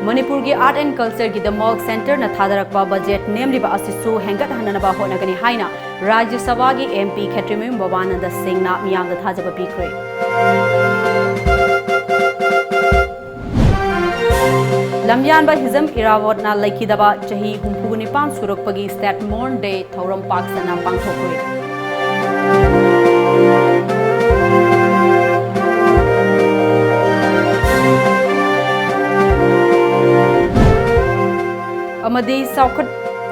Manipur ki Art and Culture ki Demok Center na thadarakpa budget nemliba asisu hengat hananaba honagani haina Rajya Sabha ki MP Khetrimim Babananda Singh na miyamda thajaba pikre. Lamyan ba Hizam Irawat na laikidaba chahi humpugunipan surukpagi State Morn Day Thauram Paksana pangthokre. Amadi Saukhat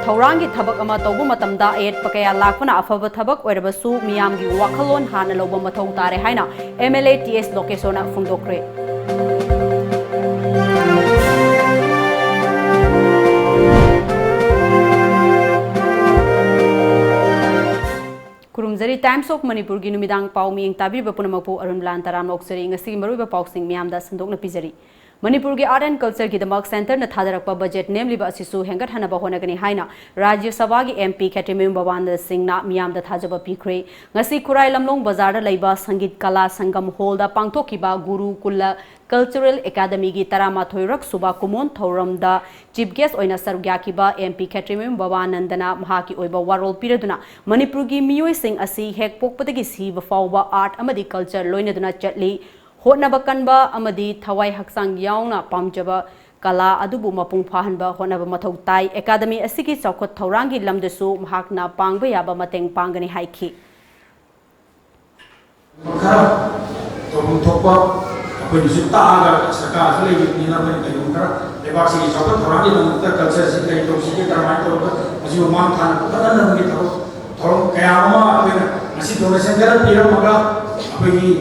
Thaurangi Tabak ama taubu matamda ayat pakaya lakpana afaba tabak oirabasu miyamgi wakhalon hana loba mathau tare haina MLA TS Lokesona phungdokre. Kurumzari Times of Manipur gi numidang pau miyeng tabiriba punamapu ARUNBALA taram oksari ngasi maruiba pausing miyamda sandokna pizari. Manipur ki Art and Culture ki Demok Center na thadarakpa budget nemliba asisu hengat hanaba honagani haina Rajya Sabha ki MP Khetrimim Babananda Singh na miyamda thajaba pikre. Ngasi Kurai Lamlong Bazar da laiba Sangit Kala Sangam Hall da pangthokiba Guru Kulla Cultural Academy ki Taramathoirak Suba Kumon Thauram da Chief Guest oina sarugyakiba MP Khetrimim Babanandana mahaki oiba warol piraduna Manipur ki miyoi sing asi hek pokpatagi siba fawba art amadi culture loinaduna chatli Honaba kanba amadi thawai haksang yauna pamjaba kala adubu mapung phahanba honaba mathau tai academy asiki chaukhot thaurangi lamdasu mahakna pangba yaba mateng pangani haiki makha tobung thokpa apni sutta aga saka asle nina bani kai kara lebak sigi chaukhot thaurangi lamda culture si kai to sigi karmai to asi man than tadan ngi tho thorong kayama apni asi donation kara pira maga apni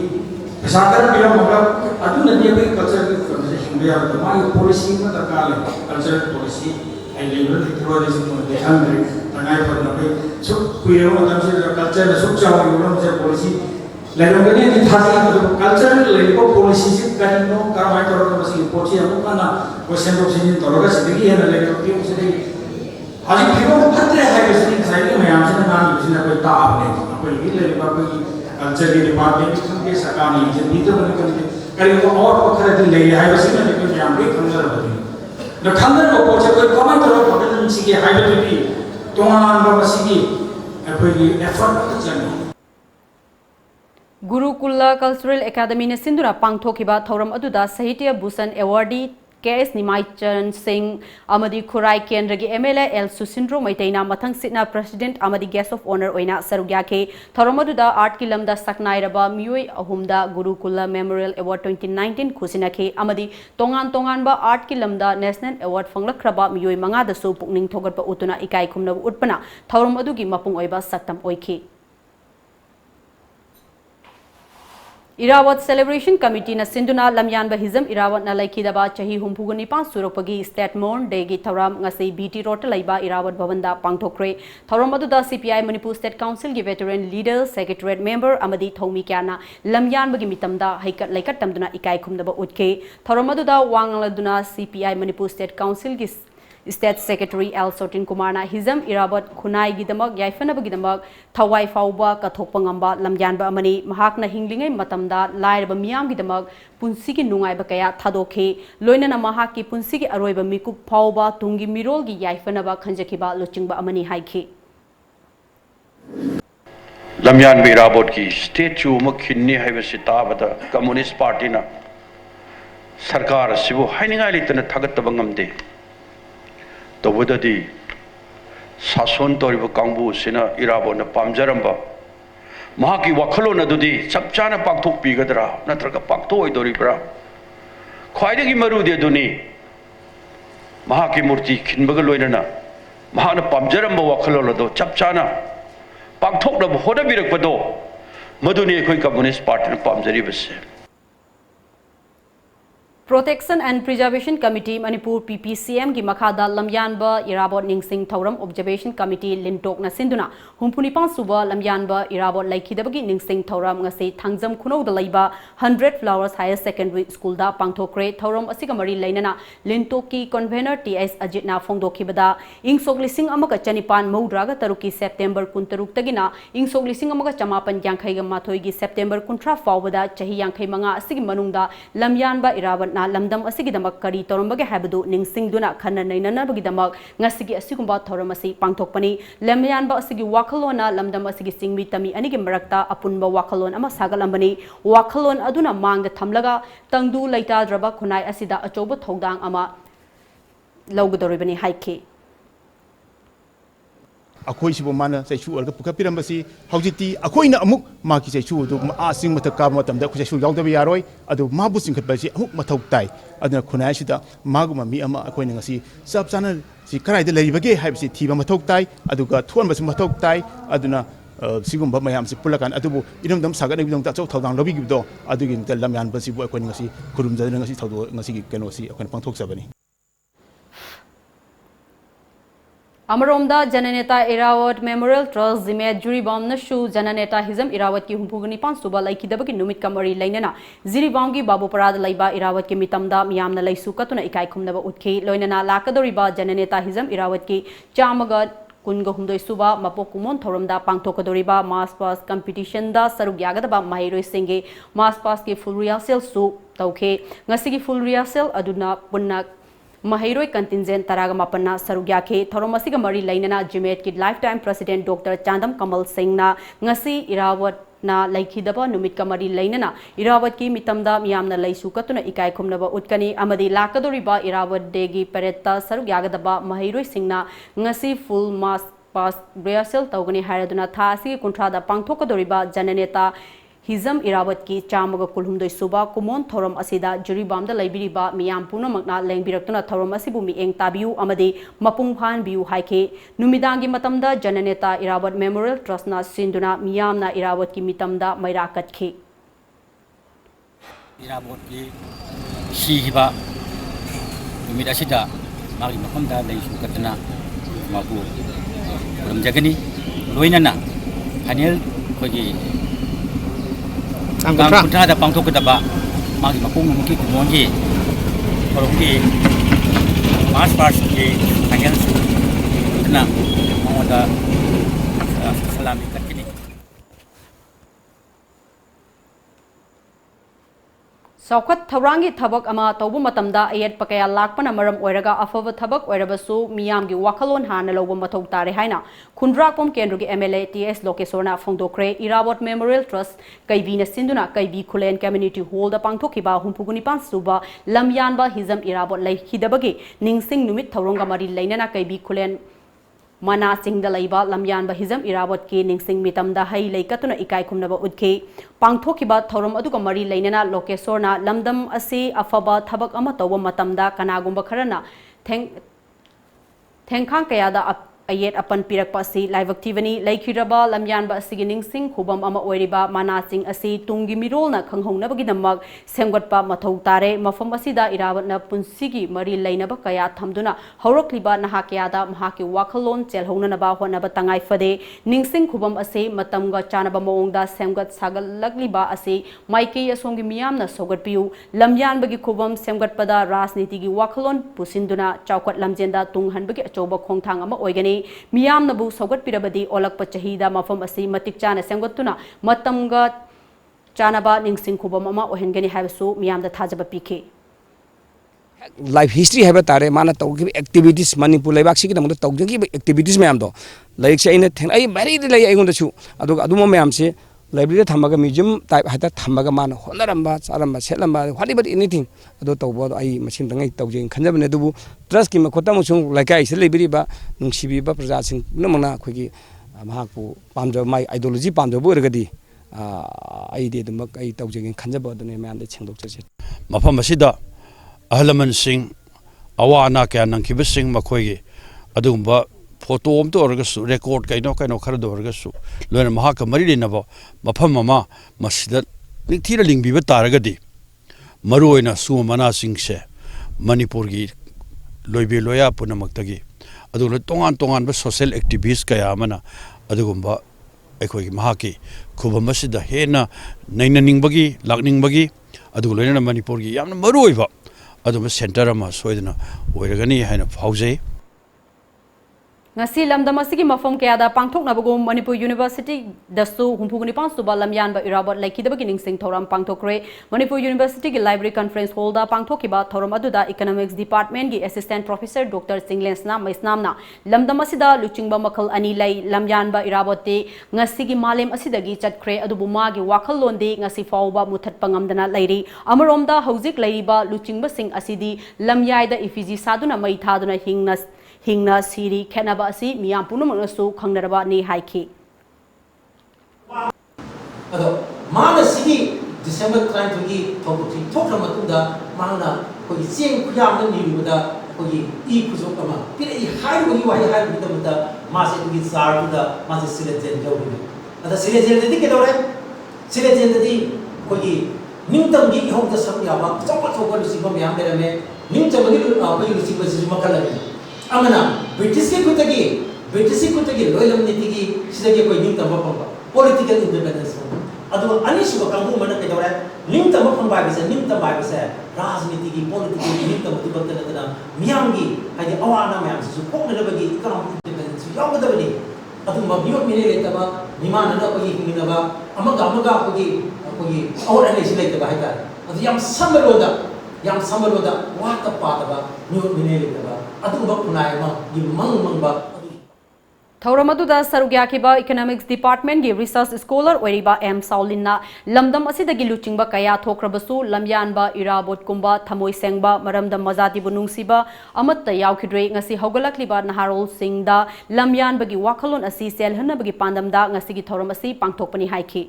Pesakar bilang maka adu nanti apa culture conversation biar kemari polisi itu terkali culture polisi ini level itu ada semua dekan dari tangai pada nabi so kuiru macam si culture dan sukses orang macam polisi lalu ini dithasi itu culture level polisi sih kan no karamai orang masih polisi aku mana question box ini tolong sedikit ya level itu sedikit aja kita pasti ada sedikit saya ini macam sih nanti sih nak tahu apa ini level apa ini culture के department के सकानी जब तो बने करके कहीं वो और पकड़े दिन ले आए वैसे में लेकिन यहाँ भी खंडर होती है न खंडर को पहुँचे कोई कमाई करो पकड़ने से के हाईवे भी तो आन बसी की कोई एफर्ट तो चाहिए Gurukulla Cultural Academy ne sindura pangthokiba thauram aduda Sahitya Bhushan Awardee KS Nimaicharan Singh amadi Khurai Kendragi MLA L Susindro Maitaina mathang sitna President amadi Guest of Honor oina sarugyake thauramadu art ki lamda saknairaba miyoi ahumda Gurukulla Memorial Award 2019 khusinake amadi tongan ba art ki lamda National Award fanglakraba miyoi manga da su pukning thogatpa utuna ikai khumna utpana thauramadu gi mapung oiba saktam oiki Irawat Celebration Committee na sinduna lamyan ba Hizam Irawat na laikidaba chahi humpugani pan surupagi State Morn Day gi thauram ngasi BT Road laiba Irawat Bhavanda pangthokre thauram aduda CPI Manipur State Council gi veteran leader secretariat member amadi thomi kyana lamyan ba gi mitamda haikat laikat tamduna ikai khumdaba utke thauram aduda wangladuna CPI Manipur State Council gi State Secretary L. Sotin Kumarna Hizam Irawat Khunai Gidamak Yaifanaba Gidamak Thawai Fauba Kathokpangamba Lamyanba Amani Mahakna Hinglingai Matamda Lairaba Miyam Gidamak Punsigi Nungaiba Kaya Thadokhe Loinana Mahaki Punsigi Aroiba Mikup Fauba Tungi Mirolgi Yaifanaba Khanjakiba Luchingba Amani Haiki Lamyanba Irawat ki statue makhinni haibasita bada Communist Party na Sarkar sibu hainingai litana thagataba ngamde तबुददी सासन तोरिब कांगबु सिना इराबोन पामजरंबा महाकी वखलोन अदुदी चपचाना पाक्थोक पिगदरा नत्रका पाक्थो ओइदोरिब्रा ख्वाइदगी मरुदे दुनी महाकी मूर्ति खिनबग लोइनना महाना पामजरंबा वखलोन दो चपचाना पाक्थोकनब होदबिरकपदो मदुनी अखोय communist party न पामजरिबसे Protection and Preservation Committee Manipur PPCM gi makhada lamyanba Irawat Ningsing Thauram Observation Committee Lintok na sinduna humpunipan suba lamyanba Irawat laikidabagi Ningsing Thauram ngasi thangjam khunou da laiba 100 Flowers Higher Secondary School da pangthokre Thauram asiga mari lainana Lintok ki convener TS Ajit na phongdokhibada ingsok lising amaka chanipan maudraga taruki September 13 tagina ingsok lising amaka chamapan yankhai ga mathoi gi September 13 fawbada chahi yankhai manga asigi manungda lamyanba Irawat na lamdam asigidamak kari torombage habadu ningsingduna khana nainanabagidamak ngasigi asigumba thoramasi pangthokpani lemyanba asigi wakhalona lamdam asigi singmi tami anigi marakta apunba wakhalon ama sagalambani wakhalon aduna mangda thamlaga tangdu leitadraba khunai asida achoba thodang ama lawgadoribani haike अखोई सिबो माना सैचु अलग पुखपिरमबसी हौजिति अखोइना अमुक माकी सैचु दु asking मत का मतम दा खुसैचु यावदबि यारोय अदु माबु सिंखतबसी अमुक मथौ ताई अदुना खुनाय सिदा मागुमा मी अमा अखोइना ngasi सब चाना सि कराइदे लैबगे हाइबसि थिबा मथौ ताई अदुगा थोनबसि मथौ ताई अदुना सिगुम्बा मयाम सि पुलकान अदुबु इरमदम सागन बिदों ता चौ थौदां लबिगिबदो अदुगि लमयान बसि बु अखोइना ngasi खुरुमजदना ngasi थौदो ngasi केनोसि अखोइना पांथोक सबनी अमरोमदा जननेता इरावत मेमोरियल ट्रस्ट जिमेत जुरीबाम नशु जननेता हिजम इरावत की हुंपुगनी पांच सुबह लैखिदबकी नुमित कमरी लैनना जिरीबाम की बाबूपराद लैबा इरावत की मितमदा मियामना लैसु कतुना इकाई खुमनबा उठखि लोइनना लाकदोरिबा जननेता हिजम इरावत की चामगा कुनग हुमदोय सुबा मपोक कुमोन थोरमदा पांथोकदोरिबा मास पास कंपटीशन दा सरुक यागदबा माहिरोय सिंगे मास पास की फुल रिहर्सल सु तौखे ngasi फुल रिहर्सल अदुना पुन्ना Mahiroy contingent taraga mapanna sarugyake thoromasiga mari lainana jimet ki lifetime president Dr. Chandam Kamal Singh na ngasi irawat na laikhidaba numit kamari lainana irawat ki mitamda miyamna laisu katuna ikai khumnaba utkani amadi lakadoriba irawat degi paretta sarugyagadaba Mahiroy Singh na ngasi full mass pass rehearsal tawgani haraduna tha asi kuntrada pangthokadoriba jananeta Hizam Irawat ki chamaga kulhumdoi suba kumon thorom asida juribam da laibiriba miyam punamakna lengbirakuna thorom asibu mi eng tabiu amade mapung phan biu haike numidangi matamda jananeta Irawat Memorial Trust na sinduna miyamna Irawat ki mitamda maira katkhe Irawat ki shihiba numid asida magi makamda leisu katna mabu kulam jagani loinana hanel kogi Kang kuntra da pangthok da ba magi makung muki kumongi korongki mas pas ki angel na moda salami katini Saukat Taurangi Tabak ama Tobu Matamda Ayat Pakaya Lakpana Maram Oiraga Afava Tabak Oirabasu Miyamgi Wakalon Hana Lobo Matou Tare Haina Kundrakpom Kendrugi MLA TS Lokesorna Fongdokre Irawat Memorial Trust Kaibina Sinduna Kaibi Kulen Community Hall da Pangthokiba Humpugunipan Suba Lamyanba Hizam Irawat Laikhidabagi Ningsing Numit Tauronga Mari Lainana Kaibi Kulen Mana Singh da Laiba Lamyan Bahizam Irawat ki Ningsing Mitamda Hai Laikatuna Ikai Kumnaba Udke Pangthokiba Thorom Aduga Mari Lainana Lokesorna Lamdam Asi Afaba Thabak Ama Tawa Matamda Kanagumba Kharana Thengkhang Kayada Ayet Apan Pirakpa Asi Laivaktivani Laikhiraba Lamyan Ba Asi Ningsing Hubam Ama Oiriba Mana Singh Asi Tungi Mirolna Khanghongnabagi Namak Semgatpa Mathau Tare Mafam Asida Irawatna Punsigi Mari Lainaba Kaya Thamduna Horokliba Nahakayada Mahaki Wakalon Chelhongnaba Honaba Tangai Fade Ningsing Hubam Asi Matamga Chanaba Maongda Semgat Sagalagliba Asi Maike Yasongi Miyamna Sogatpiu Lamyan Bagi Hubam Semgatpada Rasnitigi Wakalon Pusinduna Chaukat Lamjenda Tunghanbagi Achoba Khongthang Ama Oigani Miyam Nabu Sogat Pirabadi Olak Pachahida Mafam Asi Matik Chana Semgatuna Matamga Chanaba Ningsing Kubam Ama Ohengani Havesu Miyam the Tajaba PK Life history have a tare mana taugi activities Manipur Laibaki the Mother Taugi activities Mamdo like saying that I married the lay on the shoe Aduma Mamse Library Tamaga Museum type had a Tamagaman Honaramba Saramba Selamba whatever anything Adoto I machine Taugi Kanjabanedu Trust him a Kotamusung like I celebrity Nungshiba Prasing Nomana Quigi Mahaku Pamjo my ideology Pamjo Burgadi I did the Mak I Taugi and Kanjaba the name and the Chandok. Mapamasida Ahalaman Singh Awana Kan and Kibising Makogi Adumba Photo to Orgasu record Kaino Cardo Orgasu Learn Mahaka Marinaba Mapamama Masida Tiraling Biba Taragadi Maruina Sumana Singh Se Manipuri Loibi Loya Punamaktagi Adu Tongan social activists Kayamana Adugumba Ekoi Mahaki Kubamasida Hena Nainaning Bagi Lagning Bagi Adulena Manipuri Yam Maruiva Aduma Centerama Soidana Oiragani Hana Pause ngasi lamdam asigi mafam kayada pangthoknabagum Manipur University dasu humphugnipan suba lamyanba irabot laikidabagi ningsing thoram pangthokre Manipur University gi library conference hall da pangthokiba thoram aduda economics department gi assistant professor Dr. Singlensna maisnamna lamdam asida luchingba makhal ani lai lamyanba irabote ngasi gi malem asidagi chatkre adubu magi wakhal londe ngasi fawba muthat pangamdana lairi amaromda hojik laiba luchingba sing asidi lamyaida ifiji saduna mai thaduna hingna siri khenaba asi miyam punumang su khangnaraba ni haiki ado mana sigi December 20 thokuti thokra matunda mana ko sing khuyam na ni buda ko I khuzok ama pira I hairu gi wai hairu da muda ma se gi sar da ma se silejen jawu ada silejen de ke dore silejen de ko nimtam gi hong da sam ya ba chokpa chokpa lu sibam yam dere me nimtam gi ko lu sibam si makala amana British kutagi loyal nitigi sidagi ko nimtam ba pamba political independence adu anisu ba kangu mana ke dore nimtam ba pamba bisa nimtam ba bisa rajniti gi political nimtam tu bakta na miyam gi haji awana miyam su ko na bagi economic independence yaw da bani adu ma biyo mine le ta ba nimana na ko yi na ba amaga ko gi awara ne silai ta ba haita adu yam samaloda wata pata ba nyu mine le ta ba adu ba kunai ma gi mang ba Thauramadu Sarugyakiba Economics Department gi Research Scholar Oiriba M Saulina Lamdam asidagi luchingba kaya thokrabasu lamyanba irabot kumba thamoi sengba maramda mazati bunungsiba amatta yaukidre ngasi hogalakliba naharol singda lamyanbagi wakhalon asi selhanabagi pandamda ngasi gi thoram asi pangthokpani haiki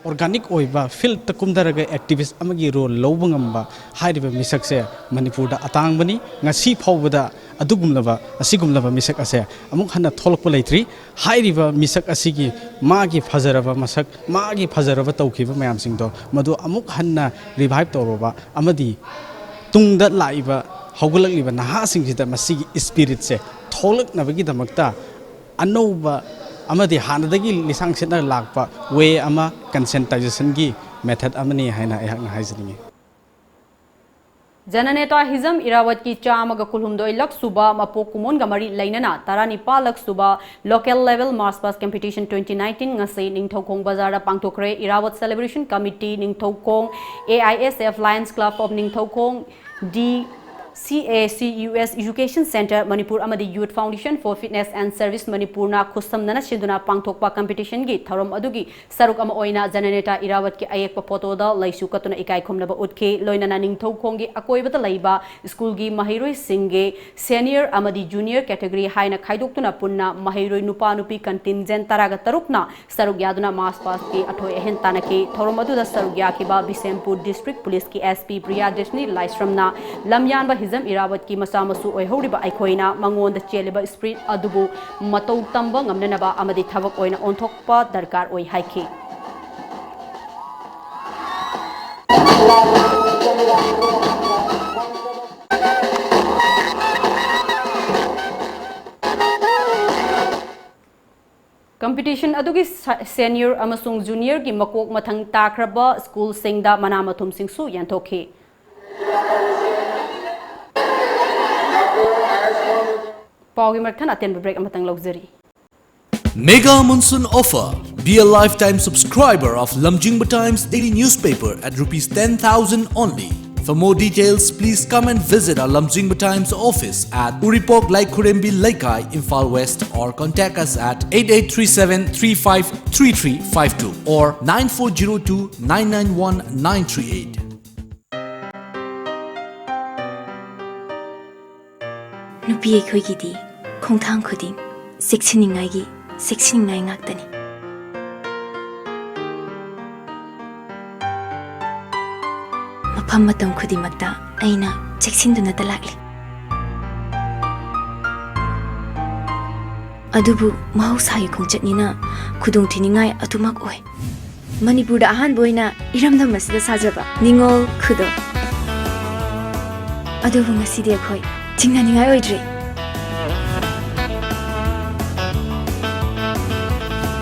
organic oiba field takumdaraga activist amagi role lobangamba hairiba misak se Manipur da atang bani ngasi phawbada asigumlaba misak ase amuk hanna tholokpa leitri hairiba misak asigi magi fajaraba masak magi fajaraba tawkiba mayam singdo madu amuk hanna revive toroba amadi tungda laiba haugalakliba naha singsida masigi spirit se tholaknabagi damakta anouba amadi hanadagi lisang setna lakpa way ama conscientization gi method amani haina ehak na haizini Jananeta Hizam Irawat ki chamaga kulhumdoi lak suba mapok kumon gamari lainana tarani palak suba local level mass pass competition 2019 ngasai ningthokong bazara pangtokre Irawat celebration committee ningthokong AISF Lions Club of Ningthokong CACUS Education Center Manipur Amadi Youth Foundation for Fitness and Service Manipur na kusam nana shinduna pangthokpa competition gi thorom adugi saruk ama oina jananeta Irawat ki ayekpa photo da laisu katuna ikai khomnaba utke loinana ningthokong gi akoibata laiba school gi mahiroi singge senior amadi junior category haina khaidoktuna punna mahiroi nupa nupi contingent taraga tarukna saruk yaduna mass pass ki athoi ehen tanaki thorom adu da saruk yakiba Bisempur district police ki SP Priya Deshni Laisramna lamyan ba Hizam Irawat ki masamasu oihoriba aikoina mangonda cheliba spirit adubu matou tamba ngamnanaba amadi thabak oina onthokpa darkar oi haiki Competition adugi senior amasung junior ki makok mathang takraba school singda manamathum singsu yantokhi Paugi markhan aten break amatang luxury Mega Monsoon Offer. Be a lifetime subscriber of Lamjingba Times daily newspaper at Rs 10,000 only. For more details, please come and visit our Lamjingba Times office at Uripok Laikurembi Laikai, Imphal West, or contact us at 8837353352 or 9402991938. Nupi aikoigidi khongthang khuding seksinningai ngaktani mafam matam khudimakta aina cheksinduna talakli adubu mahausai khongchatnina khudung thiningai atumak oi Manipur da ahan boina iramdam asida sajaba ningol khudo adubu ngasidi akhoi tingnaningai oidre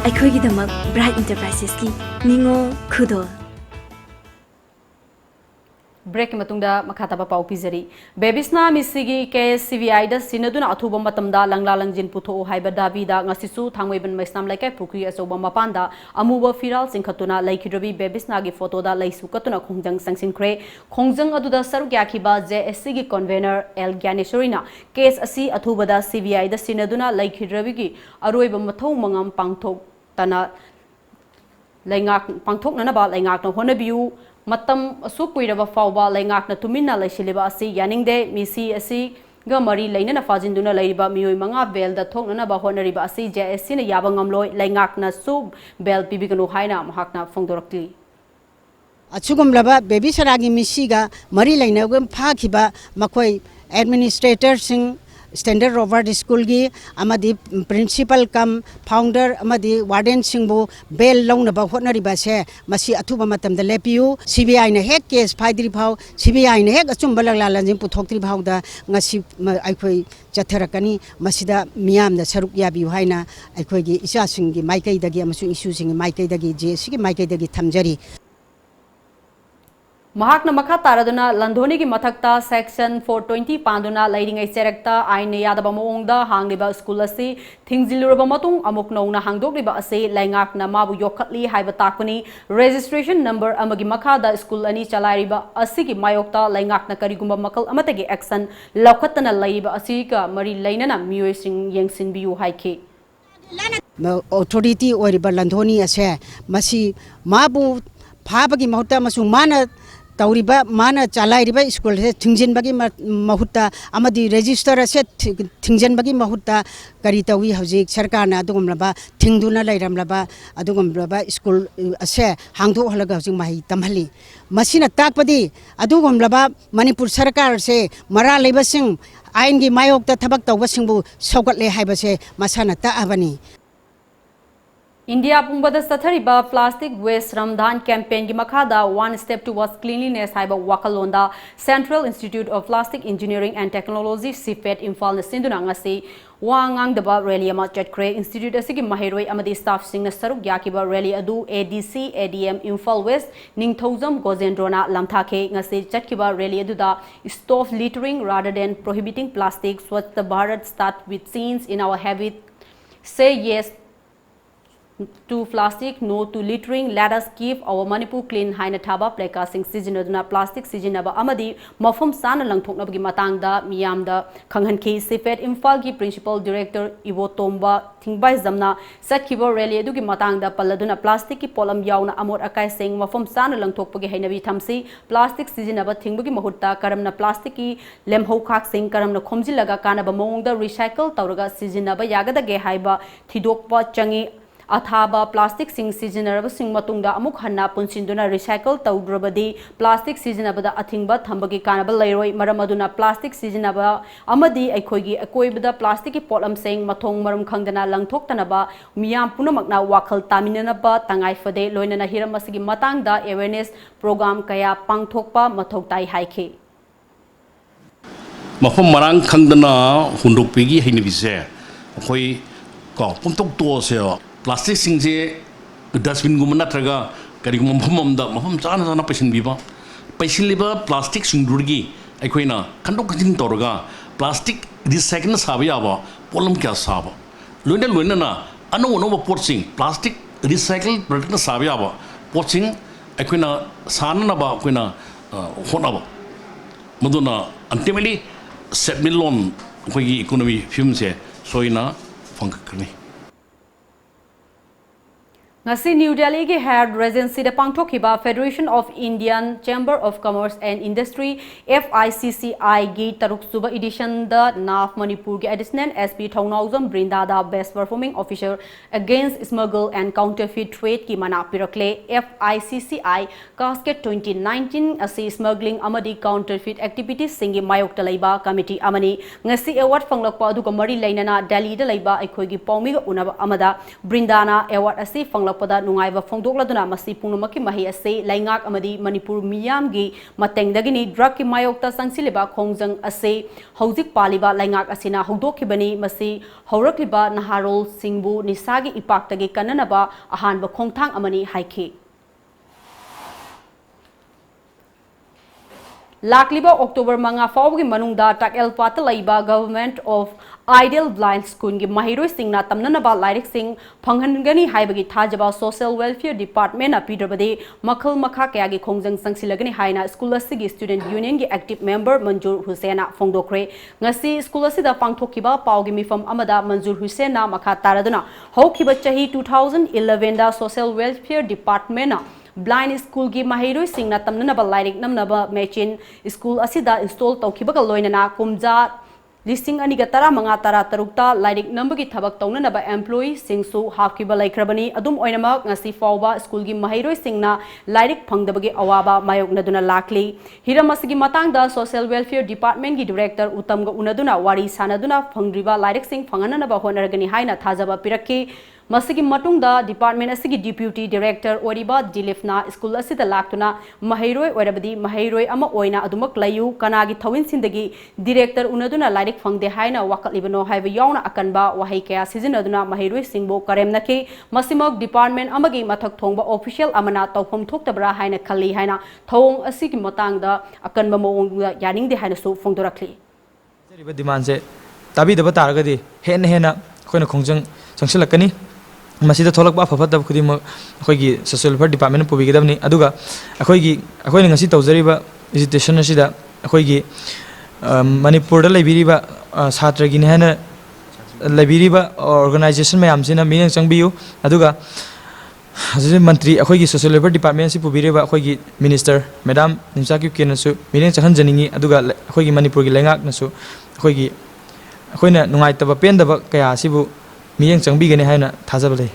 ꯑꯩꯈꯣꯏꯒꯤꯗꯃꯛ Bright Enterprises ki ningo khudo break मतुंगदा मखाताबा पाउ पिजरी बेबिसना मिसिगी के CBI दा सिनदुना अथुबा मतमदा लंगला लंजिन पुथो हाइबा दाबीदा ngasisu thangweiban maisnam laikai phukri asoba mapanda amuba firal singkhatuna laikhidrobi बेबिसना गी photo दा लैसु कतुना खोंजंग संसिनख्रे खोंजंग अदुदा सरुक याखिबा जेएससी गी कन्वेनर एल ज्ञानेश्वरीना केस असि अथुबदा सीबीआई दा सिनदुना laikhidrobi गी अरोइबा मथौ मंगम पांगथोक तना लैंगाक पांगथोकनबा लैंगाकना होनबियु मतम असु कुइरबा फावबा लैंगाकना तुमिन्ना लैसिलिबा असि यानिंगदे मिसी असि गमरी लैनना फाजिन्दुना लैरिबा मियोय मंगा बेल दा थोकनबा होनरिबा असि जेएससी ना याबा ngamloi लैंगाकना सु बेल पिबिगनु हाइना महाकना फोंदोरक्ति अचुगुमलबा बेबी सरागी मिसीगा मरी लैनगम फाखिबा मखोय एडमिनिस्ट्रेटर सिंह स्टैंडर्ड रोवर्ड स्कूल की अमदी प्रिंसिपल कम फाउंडर अमदी वार्डन सिंह बेल लौनबा होनरिबासे मसी अथुबा मतमदा लेपियु सीबीआई ने हेक केस फाइद्रि फाव सीबीआई ने हेक अचुंबा लंगला लंजिंग पुथोक्त्रि फावदा ngasi अखोय चथरकनी मसीदा मियामदा सरुक याबियु हाइना अखोयगी इचासिंगी माइकैदगी अमसु इशुसिंगी माइकैदगी जेसी की माइकैदगी थमजरी महाकना मखा तारदुना लंधोनी की मथक्ता सेक्शन 420 पांदुना लैरिंगै सेरेक्ता आइन यादबा मोंगदा हांगलिबा स्कूल असि थिंगजिलुरबा मतुंग अमुक नौना हांगदोकलिबा असि लैंगाकना माबु योखत्ली हाइबा ताकपनी रजिस्ट्रेशन नंबर अमगी मखादा स्कूल अनि चलाइरिबा असिगी मायोक्ता लैंगाकना करिगुंबा मकल अमतगी एक्शन लौखत्तना लैरिबा असिगा मरी लैनना मियोयसिंग यंगसिनबियु हाइखे ऑथोरिटी ओरिबा लंधोनी असे मसी माबु फाबगी महत्ता मसु माना तौरीबा माना चलाइरिबा स्कूल से थिंगजिनबगी महुत्ता अमदी रजिस्टर से थिंगजिनबगी महुत्ता करी तवी हौजिक सरकारना अदुगुमलबा थिंगदुना लैरमलबा अदुगुमलबा स्कूल असे हांगदो हलगा हौजिक माहि तमहली मसिना ताकपदी अदुगुमलबा मणिपुर सरकार से मरा लेबसिंग आइनगी मायोक्ता थबक तौबसिंगबु सौगतले हाइबसे मसाना ताअबनी इंडिया पुंबदा सथरिबा प्लास्टिक वेस्ट रमदान कैंपेन की मखादा वन स्टेप टुवर्ड्स क्लीनलीनेस हाइबा वाखलोंदा central institute of plastic engineering and technology CIPET Imphal न सिंदुना ngasi वांगांगदबा रैली अमा चटख्रे इंस्टीट्यूट असिगी महिरोय अमदी स्टाफ सिंगना सरुक याकिबा रैली अदु ADC ADM Imphal west Ningthoujam गोजेंद्रोना लमथाखे ngasi चटकिबा रैली अदुदा stop littering rather than prohibiting plastic Swachh Bharat start with scenes in our habit say yes to plastic, no to littering. Let us keep our Manipur clean. Haina thaba plecasting seasonaduna plastic seasonaba amadi mafum sana langthoknabagi matangda miyamda khanghanki Sept Imphal ki principal director Ivo Tomba thingbai zamna sakhiba rally adugi matangda palladuna plastic ki polam yauna amor akai seng mafum sana langthokpagi hainabi thamsi plastic seasonaba thingbagi mahutta karamna plastic ki lemhau khak seng karamna khomjilaga kanaba mongda recycle tawraga seasonaba yagadage haiba thidokpa changi अथाबा plastic सिंग सिजनरब सिंग मतुंगदा अमुक हन्ना पुनसिंदुना recycle तौद्रबदी plastic सिजनबदा अथिंगबा थंबगी कानबा लैरोय मरमदुना प्लास्टिक सिजनबा अमदी अखोयगी अकोयबदा प्लास्टिक की पोलम सेंग मथोंग मरम खंगदना लंगथोक्तनबा मियाम पुनमकना वाखल तामिननबा तंगाई फदे लोइनना हिरम असगी मतंगदा अवेयरनेस प्रोग्राम कया पांगथोकपा मथौताई हाइखे मफम मरांग खंगदना हुंदोकपीगी हैनिबिसे अखोय को पुमतोक तोसे प्लास्टिक सिंजे डस्टबिन गुम नत्रगा करिगुम मफममदा मफम चाना चाना पैसिनबिबा पैसिलिबा प्लास्टिक सिंगदुरगी अखोइना खंदोक खजिन तौरगा प्लास्टिक रिसाइकल साबा याबा पोलम क्या साबा लोइना अनो अनो पोर्टसिंग प्लास्टिक रिसाइकल प्रोडक्ट साबा याबा पोर्टसिंग अखोइना साननबा अखोइना होनबा मदुना अल्टीमेटली सेटमिलोन अखोइगी इकोनॉमी फिल्म से सोइना फंककनी ngasi New Delhi ki head residency da pangthokhiba Federation of Indian Chamber of Commerce and Industry FICCI gi taruk suba edition da Naf Manipur ki additional SP Thongnauzam Brinda da best performing officer against smuggle and counterfeit trade ki mana pirakle FICCI casket 2019 asi smuggling amadi counterfeit activities singi mayok ta leiba committee amani ngasi award fanglakpa adu ka mari lainana Delhi da leiba aikoi gi paumi ga unaba amada Brindana award asi fanglak pada nungaiba phongdokladuna masi pungmaki mahi ase laingak amadi Manipur miyam gi matengdagini drug ki mayokta sangsileba khongjang ase hojik paliba laingak asina hogdokhibani masi haurakliba naharol singbu nisagi ipaktagi kananaba ahanba khongthang amani haikhe Lakliba October manga fawgi manungda takel pata laiba Government of Ideal Blind School gi mahiroi singna tamnana ba lairik sing phanghangani haibagi thajaba Social Welfare Department na pidrabade makhal makha kaya gi khongjang sangsilagani haina school asigi Student Union gi active member Manjur Hussaina phongdokre ngasi school asida pangthokiba pawgi mifam amada Manjur Hussaina makha taraduna hokhiba chahi 2011 da Social Welfare Department na Blind School gi mahiroi singna tamnana ba lairik namnaba machine school asida install tawkibaga loinana kumja listing ani gatara manga tara tarukta lairik nambagi thabak tawnana ba employee singsu hafkiba laikrabani adum oinama ngasi fawba school gi mahiroi singna lairik phangdabagi awaba mayokna duna lakli hiramasigi matangda Social Welfare Department gi director utamga unaduna wari sanaduna phangriba lairik sing phangana ba honaragani haina thajaba piraki masigi matungda department asigi deputy director oriba dilifna school asida laktuna mahiroi orabadi mahiroi ama oina adumak layu kanagi thawin sindagi director unaduna lairik phangde haina wakalibano haiba yauna akanba wahai kaya sizinaduna mahiroi singbo karemnaki masimok department amagi mathak thongba official amana tawpham thoktabra haina khali haina thong asigi matangda akanba moong yaningde haina su phongdorakli jeriba demand se tabi daba taragadi hena khoina khongjang changsilakani masida tholak ba phafat khudi ma khoi Social Welfare Department pubi gedabni aduga akhoi ngasi tawjariba visitation asida akhoi Manipur da laibiriba satra gi hena laibiriba organization mayam sina miyang changbiyu aduga hazin mantri akhoi Social Welfare Department si pubiriba akhoi minister madam nimsaki kenasu miyang chahan janingi aduga akhoi Manipur gi lengak nasu akhoi na nungai taba pen daba kaya sibu miyang changbi gani haina thajabale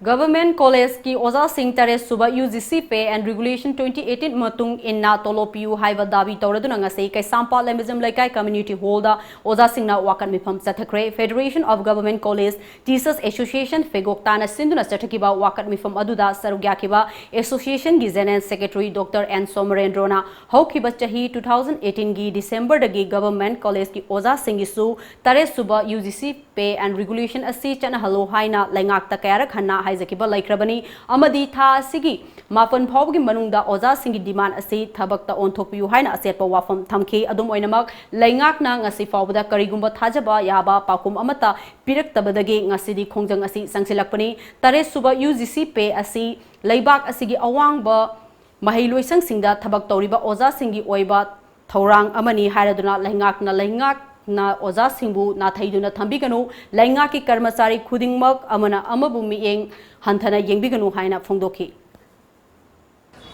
Government College ki Oza Singh Tare Suba UGC Pay and Regulation 2018 matung inna tolopiu haiba dabi tawraduna ngasei kai sampa lemizam laikai community hall da Oza Singh na wakan mifam chathakre Federation of Government College Teachers Association Fegokta na sinduna chathakiba wakan mifam aduda sarugyakiba association gi general secretary Dr. N Somarendra na haukiba chahi 2018 gi December dagi Government College ki Oza Singh su Tare Suba UGC Pay and Regulation asi chana halo haina laingak ta kayarak hanna haizakiba laikrabani amadi tha sigi mapon phawgi manungda oza singi demand asi thabakta onthokpiu haina asetpa wafam thamki adum oinamak laingak na ngasi fawbada karigumba thajaba yaba pakum amata piraktabadagi ngasidi khongjang asi sangsilakpani Tare Suba UGC Pay asi laibak asigi awangba mahailoisang singda thabak tawriba oza singi oiba thorang amani hairaduna laingak na oza singbu na thaiduna thambiganu lainga ki karmasari khudingmak amana amabu miyeng hanthana yengbiganu haina phongdoki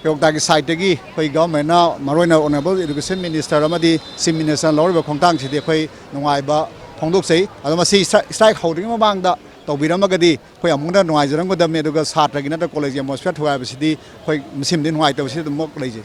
Yokta ki side gi khoi government na maroina honorable education minister amadi sim minister loriba khongtang sidi khoi nungai ba phongdok sei adama si strike holding ma bangda tawbiramagadi khoi amungda nungai jarang go damne aduga satra gi na college atmosphere thuai ba sidi khoi sim din nungai taw sidi mok leije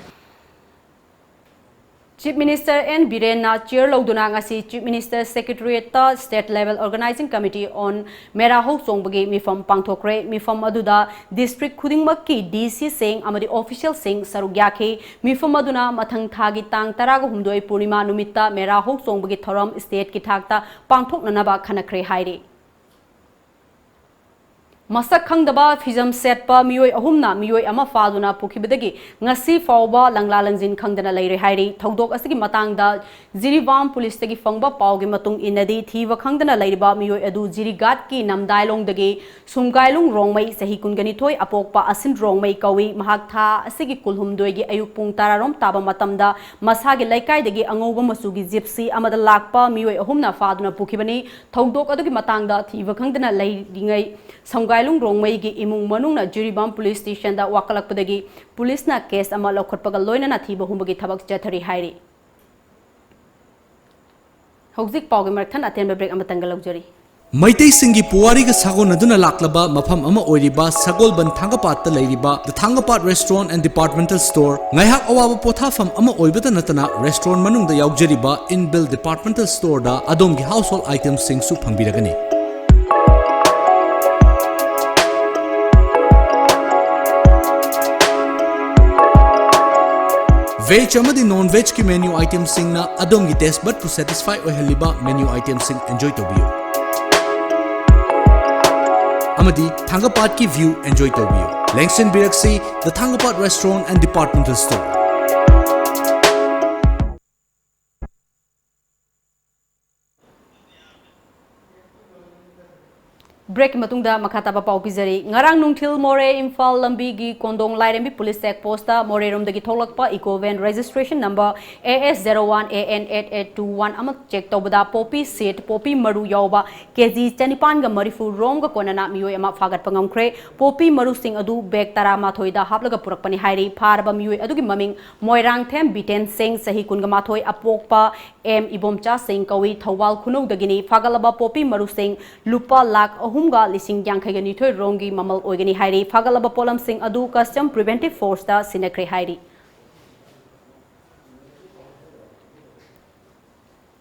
Chief Minister N. Biren na chair loduna ngasi Chief Minister Secretariat ta State Level Organizing Committee on Mera Hok Songbagi mifam pangthokre mifam aduda district khudingmak ki DC sing amadi official sing sarugyakhe mifam aduna mathang thagi tang 12 Purnima numitta Mera Hok Songbagi thoram state ki thakta pangthoknanaba khanakre hairi Masak khangdaba fizam setpa mioi ahumna mioi ama faduna pukhibadagi ngasi fawba langla langjin khangdana leire hairi thodok asigi matangda Jiriwam police tagi fangba pawgi matung inadi thiwa khangdana leiriba mioi adu Jirigat ki namdailong dagi sumgailung rongmai sahi kungani thoi apokpa asin rongmai kawi mahak tha asigi kulhumdoi gi ayuk pung tararom taba matamda masagi laikai dagi angoba masugi gypsy amada lakpa mioi ahumna faduna pukhibani thodok adugi matangda thiwa khangdana leiringai Samgailung rongmai gi imung manung na Jiriwam police station da wakalakpadagi police na case ama lokhotpaga loina na thiba humbagi thabak chathari hairi Hauzik pawgi marthan atenba break amatanga lagjari Maitai Singi Puwari ga sagon aduna laklaba mafam ama oiriba Sagolban Thangapat ta leiriba The Thangapat Restaurant and Departmental Store ngaihak awaba pothafam ama oibata natana restaurant manungda yaujariba inbuilt departmental store da adomgi household items singsu phangbiragani Veg amadi non-veg ki menu items sing na adom gi taste bud to satisfy oheliba menu items sing enjoy tobiyo. Amadi Thangapat ki view enjoy tobiyo. Langston Biraksi, the Thangapat Restaurant and Departmental Store. Break मतुंगदा मखाताबा पाउ पिजरी ngarang nungthil more Imphal lambi gi kondong lairembi police check post ta more rom dagi tholakpa eco van registration number AS01AN8821 amak check tobada poppy seat poppy maru yawba kg chanipan ga marifu rom ga konana mioi ama fagat pangamkhre poppy maru sing adu bag tara mathoi da haplaga purakpani hairi pharaba mioi adugi maming moirang them biten sing sahi kunga mathoi apokpa M ibomcha sing kawi thawal khunau dagini fagalaba poppy maru sing lupa lakh ahumga lising yankhaiga nithoi rongi mamal oigani hairi fagalaba polam sing adu custom preventive force da sinakre hairi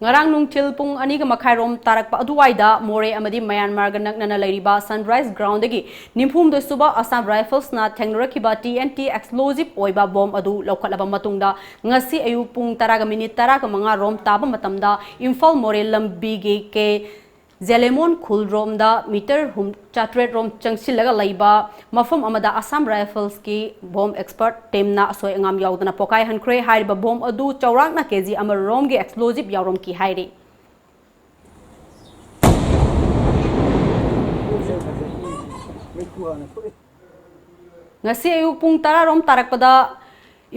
ngarang nungthil pung ani ga makhairom tarakpa aduwaida more amadi Myanmar ga naknana lairiba sunrise ground dagi nimphum de suba Assam Rifles na thengnurakiba TNT explosive oiba bomb adu lokhalaba matungda ngasi ayu pung taraga minute taraga manga rom taba matamda Imphal more lambi ge ke Zelemon khul rom da meter hum chatret rom changsilaga laiba mafam amada Assam Rifles ki bomb expert team na asoi ngam yaudana pokai hankre haiba bomb adu chawrak na kg amar rom ge explosive yawrom ki hairi ngasi ayu pung tara rom tarakpada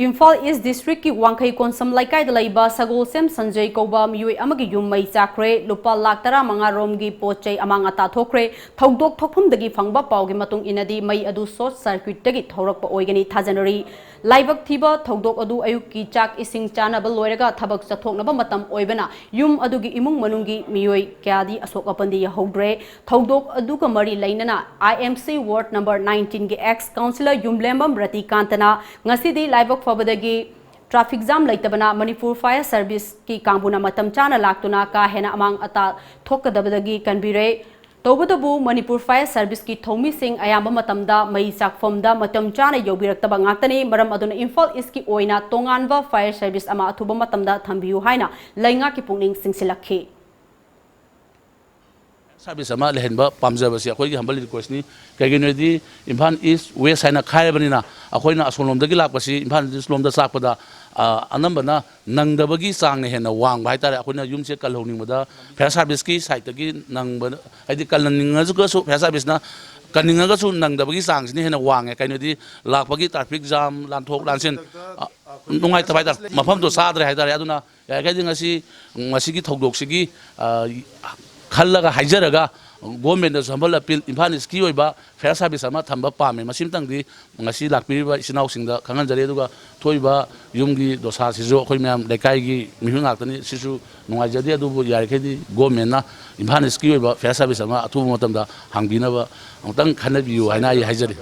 Imphal East District ki Wangkai Konsam Laikai Dalaiba Sagol Sem Sanjay Koba Miui Amagi Yum Mai Chakre Lupa Laktara Manga Romgi Pochai Amang Ata Thokre Thogdok Thokphum Dagi Phangba Paugi Matung Inadi Mai Adu Short Circuit Dagi Thorakpa Oigani Thajanari Laibak Thiba Thogdok Adu Ayuki Chak Ising Chanaba Loiraga Thabak Chathoknaba Matam Oibana Yum Adugi Imung Manungi Miui Kyadi Asok Apandi Yahodre Thogdok Aduga Mari Lainana IMC Ward number 19 ge ex councillor Yumlembam Rati Kantana Ngasidi Laibak Fabadagi traffic jam laitabana Manipur Fire Service ki kambuna matam chana laktuna ka hena amang ata thokadabadagi kanbire tobadabu Manipur Fire Service ki thomi sing ayamba matamda mai sakfomda matam chana yobirakta ngaktani maram aduna Imphal East ki oina tonganwa Fire Service ama athuba matamda thambiu haina lainga ki pungning singsilakhi service ama lehenba pamjabasi akhoi humble request ni kaginedi Imphal East West haina khaibanina akhoi asolom dagi lakpasi Imphal East lomda sakpada anambana nangdabagi sangna hena wang bai tare akhoi yumse kalhoni mada fire service ki site gi nangba haidi kalninga ju so fire service na kaninga ga su nangdabagi sang ni hena wang kainodi lakpagi traffic jam lanthok lansin nungai tabai tar mafam do sadre haidare aduna yagai ngasi ngasi gi thogdok sigi खल्लगा हाइजरगा government संबल appeal Imphal east की ओइबा fair service अमा थंबा पामे मसिमतंगदी ngasi lakpiriba isinau singda khangan jare duga thoiba yumgi dosa sijo khoi myam lekai gi mihung aktani sisu nungai jadi adu yar khedi government na Imphal East ki oiba fair service ama athu matamda hangbina ba angtang khanabiu haina ai haijari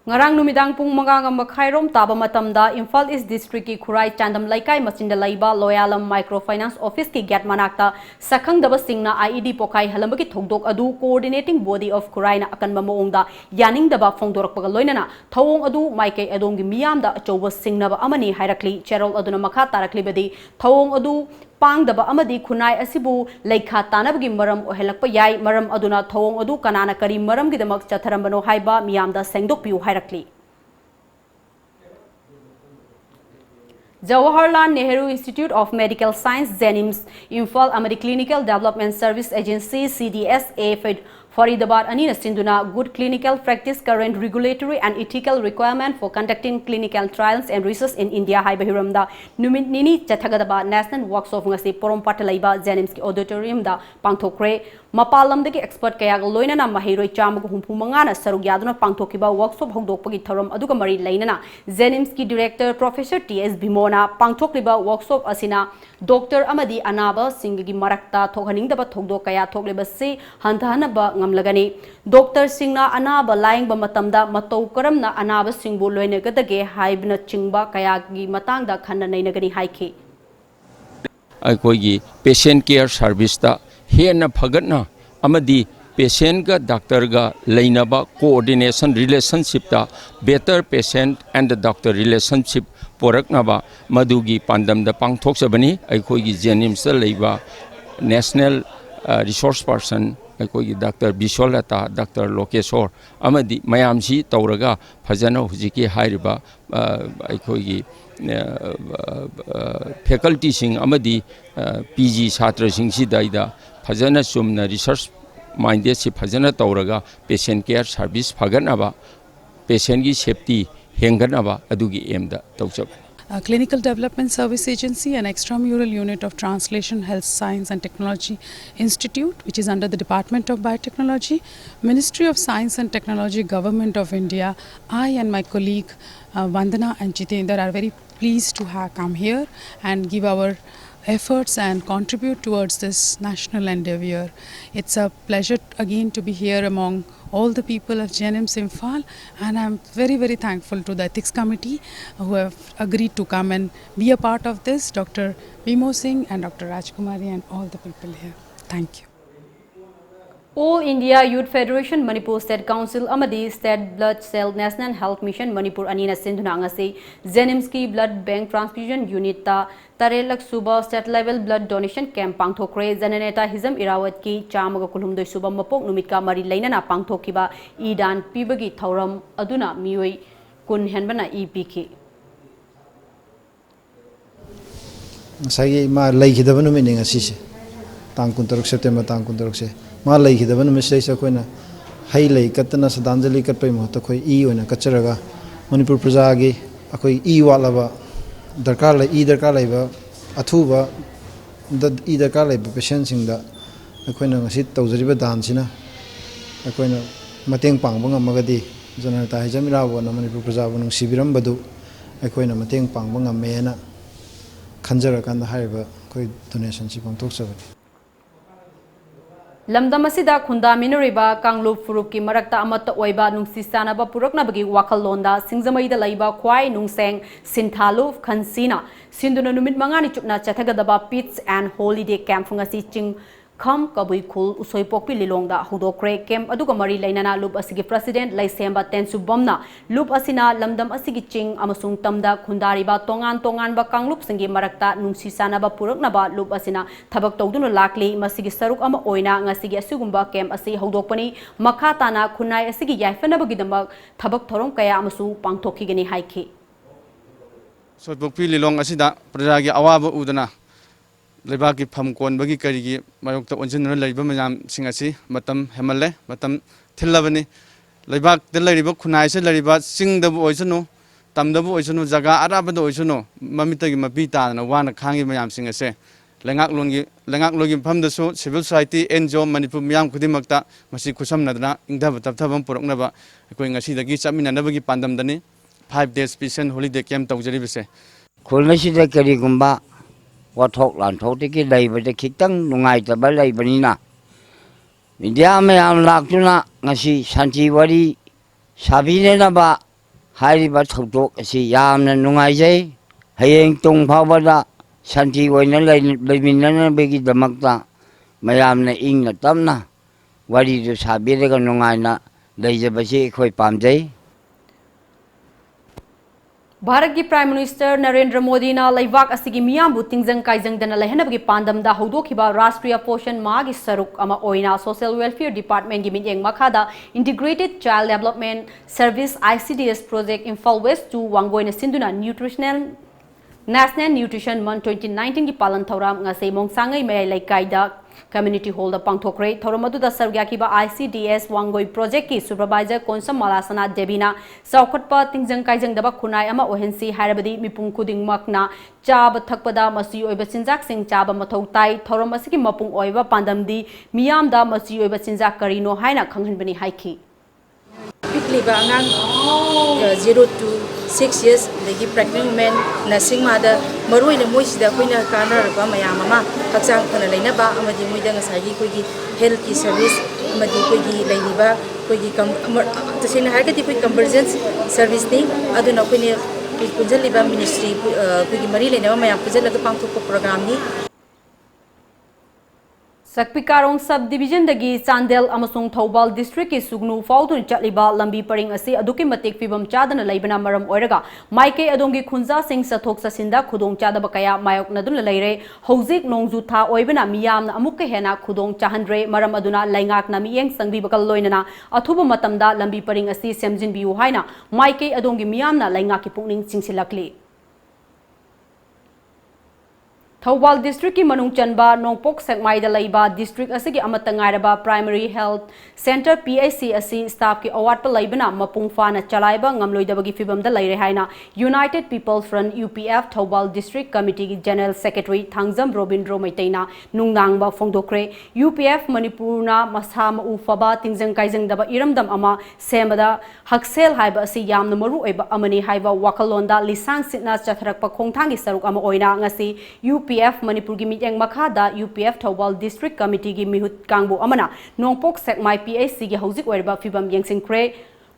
ngarang numidang pung manganga makhairom taba matamda Imphal East District ki Khurai Chandam Laikai machinda laiba Loyalam Microfinance Office ki gate manakta sakhang daba singna IED pokai halambaki thogdok adu coordinating body of Khurai na akan mamoongda yaning daba phongdorak paga loinana thawong adu maikai adongi miyamda achoba singnaba amani hairakli cherol aduna makha tarakli badi thawong adu pangdaba amadi khunai asibu leikha tanabgi maram ohelakpa yai maram aduna thawong adu kanana kari maram gidamak chatharambano haiba miyamda sengdokpiu hairakli Jawaharlal Nehru Institute of Medical Science Jenims Imphal Amadi Clinical Development Service Agency CDSA Faridabad Anina Sinduna good clinical practice current regulatory and ethical requirement for conducting clinical trials and research in India Hai Bahiramda Nini Chathagadaba National Workshop ngasi Porom Patalaiba Jenims ki auditorium da pangthokre Mapalam dagi expert kaya loinana mahiroi chamag humpu mangana sarug yaduna pangthokiba workshop hongdokpagi thorom aduga mari lainana Jenims ki director Professor TS Bimona pangthokliba workshop asina Dr. Amadi Anaba Singhgi marakta thokhaningdaba thokdok kaya thokleba se hantahanaba ngamlagani Dr. Singna Anaba laing ba matamda matau karamna Anaba Singbu loinagadage haibna chingba kaya gi matangda khanna nainagani haiki अखोगी patient care service ता हेना फगतना अमदी patient का doctor का लेनबा coordination relationship ता better patient and the doctor relationship पोरकनबा मदुगी पांदम द पांगथोक्सबनी अखोगी जेनिम्स लेबा नेशनल रिसोर्स पर्सन अखोगी डॉक्टर बिशोलता डॉक्टर लोकेश्वर अमदी मयामसी तौरगा फजना हुजिकी हाइरिबा अखोगी फैकल्टी सिंह अमदी पीजी छात्र सिंह सिदाइदा फजना चुमना रिसर्च माइंडेड से फजना तौरगा पेशेंट केयर सर्विस फगनबा पेशेंट की safety हेंगनबा अदुगी एमदा तौजबनी Clinical Development Service Agency and extramural unit of Translation, Health Science and Technology Institute, which is under the Department of Biotechnology, Ministry of Science and Technology, Government of India. I and my colleague Vandana and Jitendra are very pleased to have come here and give our efforts and contribute towards this national endeavour. It's a pleasure again to be here among all the people of JNM Imphal, and I'm very thankful to the Ethics Committee who have agreed to come and be a part of this, Dr. Bimo Singh and Dr. Rajkumari and all the people here. Thank you. All India Youth Federation Manipur State Council Amadi State Blood Cell National Health Mission Manipur Anina Sindhuna ngasi Zenimski Blood Bank Transfusion Unit ta Tarelak Suba State Level Blood Donation Camp Pangthokre Zananeta Hizam Irawat ki Chamaga Kulhumdoi Suba Mapok Numit ka Mari Lainana Pangthokiba Idan Pibagi Thauram Aduna Mioi Kun Henbana EPK Sai ma laikidaba numit ngasi se tang kuntaruk September tang kuntaruk se मा लेखिदब नुमिसैसे अखोइना हई लेई कतना श्रद्धांजलि कटपै महत अखोइ ई ओइना कचरगा मणिपुर प्रजागी अखोइ ई वालाबा दरकार लेबा अथुबा ई दरकार लेबा पेशेंट सिंगदा अखोइना ngasi तौजरिबा दानसिना अखोइना मतेंग पांगबा ngमगदी जनता हिजमिराबोना मणिपुर प्रजाबु नुंसिबिरमबदु अखोइना मतेंग पांगबा ngमेना खंजरकांदा हाइबा अखोइ डोनेशन सि पांथोकसबनि Lamdam asida khunda minoriba Kanglup Furup ki marakta amatta oiba nungsi sanaba puraknabagi wakalonda singzamaida laiba khwai nungseng Sinthaluf Khansina Sinduna numit mangani chupna chathagadaba Pits and Holiday Camp ngasi ching Kham Kabui Khul Usoi Pokpi Lilongda Hudokre Camp aduga mari lainana Loop asigi President Laisemba Tensu Bomna Loop asina Lamdam asigi ching amasung tamda khundariba tongan ba Kanglup singi marakta nungsi sanaba puraknaba Loop asina thabak tawduna lakli masigi saruk ama oina ngasigi asugumba camp asi hudokpani makha tana khunai asigi yaifanabagidamag thabak thorom kaya amasu pangthokigani haiki Soi Pokpi Lilong asida prajagi awaba udana लेबाकी फम कोनबगी करिगी मायोक्ता ओनजन लैबा मयाम सिंगासी मतम हेमले मतम थिल्लबनी लेबाक the लैरिबा खुनाइसे लैरिबा सिंगदबु ओइसनु तमदबु ओइसनु जगा अराबद ओइसनु ममितगी मपी ताना वाना खांगी मयाम सिंगासे लेंगाक लोगी फमदसु सिविल सोसाइटी एनजीओ मणिपुर मयाम खुदिमक्ता मसी खुसमनदना इंगदब तबथबम पुरकनबा अखोइ ngasiदगी चमिननबगी पांदमदनी 5 days patient holiday camp तौजरिबसे खुलनसिदा करिगुंबा वाथोक लांथोकि लैबदे खितंग नुंगाइतबा लैबनिना मीडिया मयाम लाक्तुना ngasi शांति वारी साबिनेनबा हारिबा थौदोक असि यामना नुंगाइजै हयेंग तुंग फावबदा शांति ओइना लैमिननबगी दमक्ता मयामना इंगना तमना वारीदु साबिरेगा नुंगाइना लैजबसि अखोइ पामजै Bharat ki Prime Minister Narendra Modi na laibak asigi miyambu tingjang kaijang dana lehenabgi pandamda haudokiba Rashtriya Poshan Ma gi saruk ama oina Social Welfare Department gi minyeng makhada Integrated Child Development Service ICDS project Imphal West to Wangoina Sinduna National Nutrition Month 2019 ki palan thoram ngasei mongsangai mai laikaida Community Hall da pangthokre thoramadu da sargyakiba ICDS Wangoi project ki supervisor Konsam Malasana Debina saukhatpa tingjang kaijang daba khunai ama ohensi harabadi mipung khuding makna chaba thakpada masi oiba sinjak sing chaba mathau tai thoram asiki mapung oiba pandamdi miyam da masi oiba sinjak karino haina khanghanbani haiki Pikliba angang 0 to 6 years lagi pregnant women nursing mother maroi na moi sida koina kana ba mayam ama hakchang thana leina ba amadi moida ngasagi koigi health ki service amadi koigi leiniba koigi tasina hargati koi convergence service ni aduna koine punjaliba ministry koigi mari leina ba mayam pujalaga pangthok program ni Sakpikarong subdivision dagi Chandel amasung Thoubal district ki Sugnu faudun chatliba lambi paring ase aduki matik fibam chadana laibana maram oiraga maike adongi khunja sing sathok sasinda khudong chadaba kaya mayok nadun laire hojik nongju tha oibana miyam na amuk hena khudong chahandre maram aduna laingak na miyeng sangbi bakal loinana athuba matamda lambi paring ase semjin biu haina maike adongi miyam na laingak ki pungning chingsilakli Thawbal district ki manung chanba nongpok sekmai da laiba district asigi amata ngairaba primary health center PIC asi staff ki award pa laibana mapung fana chalaiba ngamloidabagi fibam da laire haina United People Front UPF Thawbal district committee ki general secretary Thangjam Robindro Maitaina nungnangba fongdokre UPF Manipurna masama ufaba tingjang kaijang daba iramdam ama semada haksel haiba asi yamna maru oiba amani haiba wakalonda lisang sitna chatharakpa khongthangi saruk ama oina ngasi UPF Manipur gi miteng makhada UPF Thawbal District Committee gi mihut kangbu amana nongpok sekmai PAC gi hauzik oirba fibam yengsinkre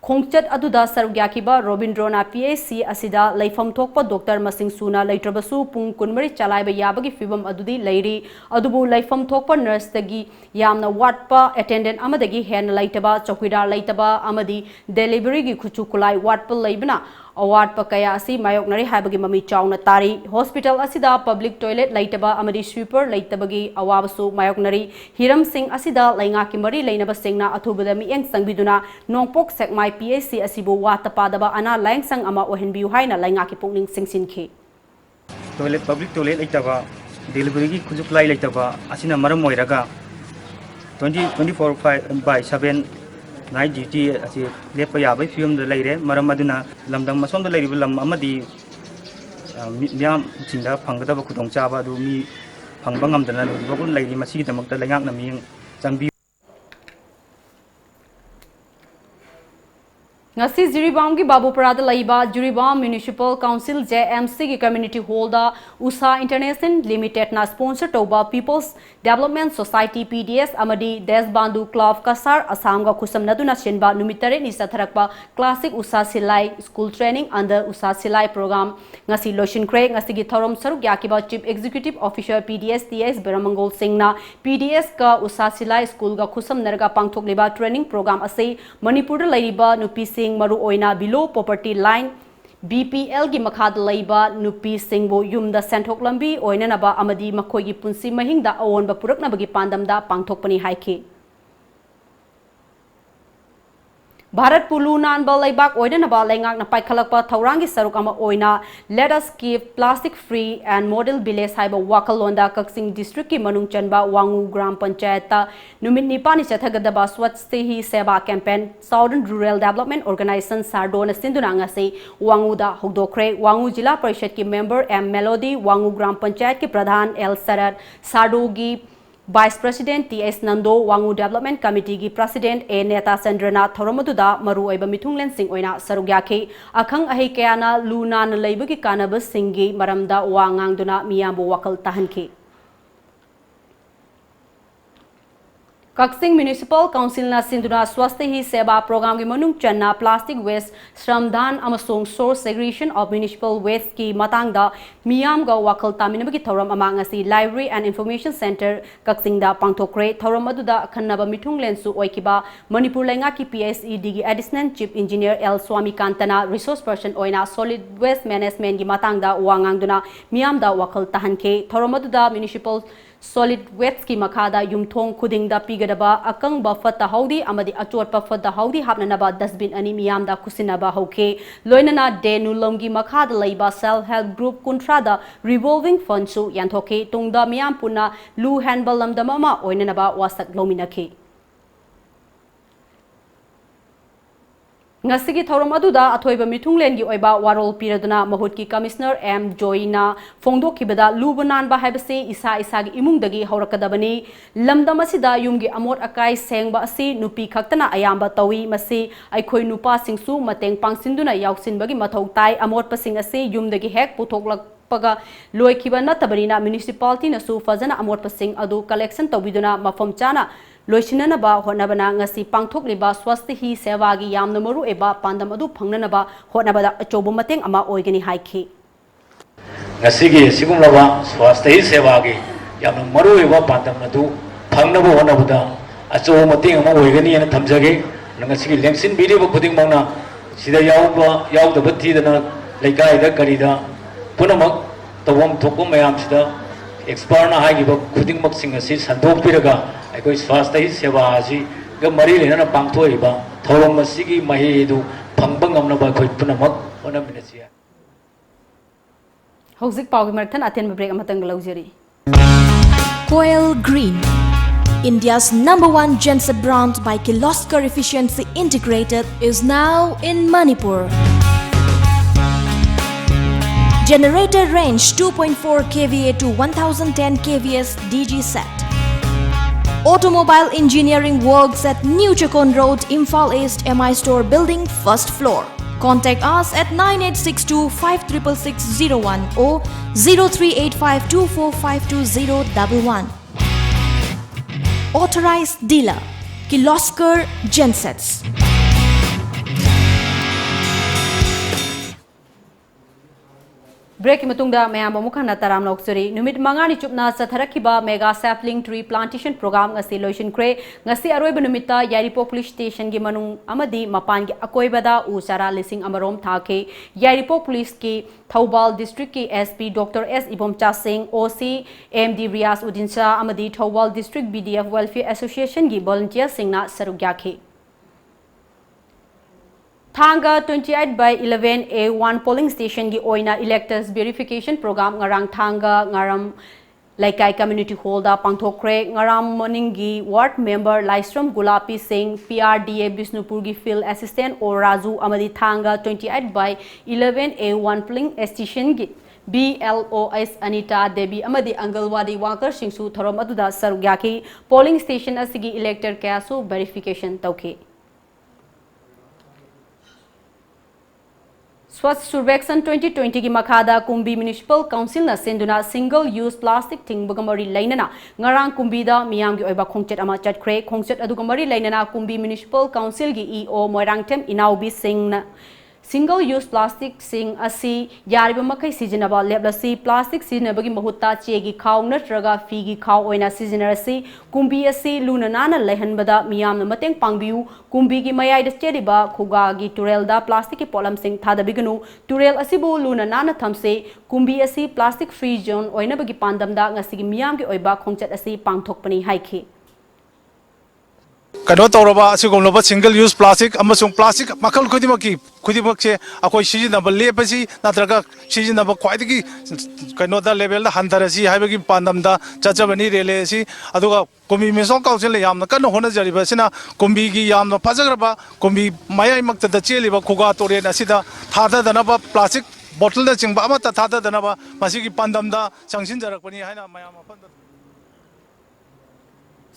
khongchat aduda sarugyakiba Robindrona PAC asida leifam thokpa Dr. Masing Suna leitrabasu pung kunmari chalaiba yabagi fibam adudi leiri adubu leifam thokpa nurse tagi yamna watpa attendant amadagi hen leitaba chokidar leitaba amadi delivery gi khuchu kulai watpa leibna award pa kaya asi mayok nari haibagi mami chawna tari hospital asida public toilet leitaba amadi sweeper leitabagi awabasu mayok nari Hiram Singh asida lainga ki mari leinaba singna athubada mi eng sangbiduna nongpok sekmai PAC asibu wata padaba ana langsang ama ohenbiu haina lainga ki pungning singsinki toilet public toilet leitaba delivery gi khujuklai leitaba asina maram moiraga 24/7 night duty asi lepa ya bai film da leire maram aduna lamdang masom da leire lam amadi miam chinda phangda ba khudong cha ba du mi phangba ngamdana bakun leiri masi damak da lengak na mi changbi ngasi Jiribam gi Babupara da laiba Jiribam Municipal Council JMC gi Community Hall da USA International Limited na sponsor toba People's Development Society PDS amadi Desbandu Club Kasar Assam ga khusam naduna shenba numitare ni satharakpa Classic USA Silai School Training under USA Silai Program ngasi Lotion Craig ngasi gi thorom saruk yakiba Chief Executive Officer PDS TS Beramangol Singh na PDS ka USA Silai School ga khusam narga pangthok leba training program ase Manipur da laiba nupi maru oina below poverty line BPL gi makhad laiba nupi singbo yumda senthok lambi oina naba amadi makhoi gi punsi mahingda awon ba purak nabagi pandamda pangthokpani haike Bharat Pulu Nanba Laibak Oidanaba Langak na Paikhalakpa Thaurangi Saruk ama Oina Let us keep plastic free and model village haiba Wakalonda Kaksing District ki Manung Chanba Wangu Gram Panchayata Numit Nipani Chathagadaba Swachhtehi Seva Campaign Southern Rural Development Organization Sardona Sinduna ngase Wangu da Hugdokre Wangu Jila Parishad ki member M Melody Wangu Gram Panchayat ki Pradhan L Sarat Sardogi Vice President T.S. Nando Wangu Development Committee gi President A. Neta Sandrana Thoromaduda Maru Oiba Mithunglen Singh Oina Sarugyaki Akhang Ahi Kayana Luna na Laibagi Kanaba Singhi Maramda Wangangduna Miyambu Wakal Tahanki Kaksing Municipal Council na Sinduna Swasthehi Seva Program gi Manung Channa Plastic Waste Shramdan amasong Source Segregation of Municipal Waste ki Matangda Miyam ga Wakal Taminabagi Thoram amang asi Library and Information Center Kaksing da Pangthokre Thoram aduda Khannaba Mithunglen su oikiba Manipur Lenga ki PSED gi Additional Chief Engineer L Swami Kantana Resource Person oina Solid Waste Management gi Matangda wangangduna Miyam da Wakal Tahanke Thoram aduda Municipal Solid Waste ki makhada yumthong khudingda pigadaba akang ba fata haudi amadi achot pa fata haudi hapnanaba dustbin ani miyamda kusinaba hauke loinana denu lomgi makhada laiba self help group kuntrada revolving fund su yanthoke tungda miyam puna lu handball lamdamama oinanaba wasak lominake Ngasigi thorom aduda athoiba mithunglen gi oiba warol piraduna mahut ki commissioner M Joina Fongdok kibada lubanan ba haibase isa isa gi imung dagi haurakadabani lamdam asida yumgi amot akai sengba asi nupi khaktana ayamba tawi masi aikhoi nupa singsu mateng pangsinduna yauksin bagi mathau tai amot pasing asi yumdagi hek putoklak paga loikiba natabarina municipality nasu fazana amot pasing adu collection tawiduna mafam chana loisinanaba honabana ngasi pangthokliba swasthehi sevagi yamna maru eba pandam adu phangnanaba honabada achobu mateng ama oigani haikhi ngasigi sigumlaba swasthehi sevagi yamna maru eba pandam adu phangnaba honabada achobu mateng ama oigani ana thamjage ngasigi lengsin biriba khuding mangna sida yaudaba tidana leikai da karida punamak tawam thokko mayam sida expert na haigiba khuding mak sing asi sandok piraga aikoi swasthehi seva asi ga mari lena pangthoiba thorom masigi mahi du phangbang amna ba khoi punamak onaminasi Hauzik Pau Marthan Aten break amatang glaujeri. Coil Green, India's #1 genset brand by Kirloskar Efficiency Integrated, is now in Manipur. Generator range 2.4 kVA to 1010 kVA DG set. Automobile engineering works at New Chakon Road, Imphal East, MI Store Building, 1st floor. Contact us at 9862 566601 or 038524520011. Authorized dealer, Kirloskar Gensets. Break matungda mayam amukhan taram loksuri numit mangani chupna satharakiba mega sapling tree plantation program ngasi loisin kre ngasi aroiba numita Yaripok police station gi manung amadi mapan gi akoibada u sara lising amarom thake Yaripok police ki Thoubal district ki SP Dr S Ibomcha Singh OC MD Riaz Udinsa amadi Thoubal district BDF welfare association gi volunteer singna sarugyakhe Thanga 28/11 A1 polling station gi oina electors verification program ngarang Thanga ngaram Laikai community hall da pangthokre ngaram morning gi ward member Laistrom Gulapi Singh PRDA Bisnupur gi field assistant or Raju amadi Thanga 28/11 A1 polling station gi BLOS Anita Devi amadi Angalwadi worker singsu thorom aduda sarugyaki polling station asigi elector kasu verification tauke Swachh Survekshan 2020 ki makhada Kumbi Municipal Council na senduna single use plastic thingbagamari lainana ngarang Kumbi da miyam gi oiba khongchet ama chatkre khongchet adugamari lainana Kumbi Municipal Council gi EO Moirangtem Inaubi Singh na single use plastic sing asi yariba makai sizinaba leblasi plastic sizinabagi mahutta chegi khaw natraga figi khaw oina sizinarasi Kumbi asi luna nana lehanbada miyamna mateng pangbiu Kumbi gi mayai da cheriba khuga gi turel da plastic ki polam sing thadabiganu turel asibu luna nana thamse Kumbi asi plastic free zone oina bagi pandam da ngasi gi miyam gi oiba khongchat asi pangthokpani haikhe कनो तौरबा असिगुमलबा single use plastic अमसुंग plastic मखल खुदिमक अखोई सिजिनब लेपसी नत्रगा सिजिनब ख्वाइदगी कनोदा लेवल हंथरसी हाइबगी पांदमदा चचबनी रेलेसी अदुगा कुंबी मिसों काउंसिल यामना कनो होनजरिबसिना कुंबीगी यामना फजग्रबा कुंबी मयाइमक्तदा चेलिबा खुगा तोरेन असिदा थाददनबा प्लास्टिक बोतल दा चिंबा अमता थाददनबा मसिगी पांदमदा संसिनजरकपनी हाइना मयाम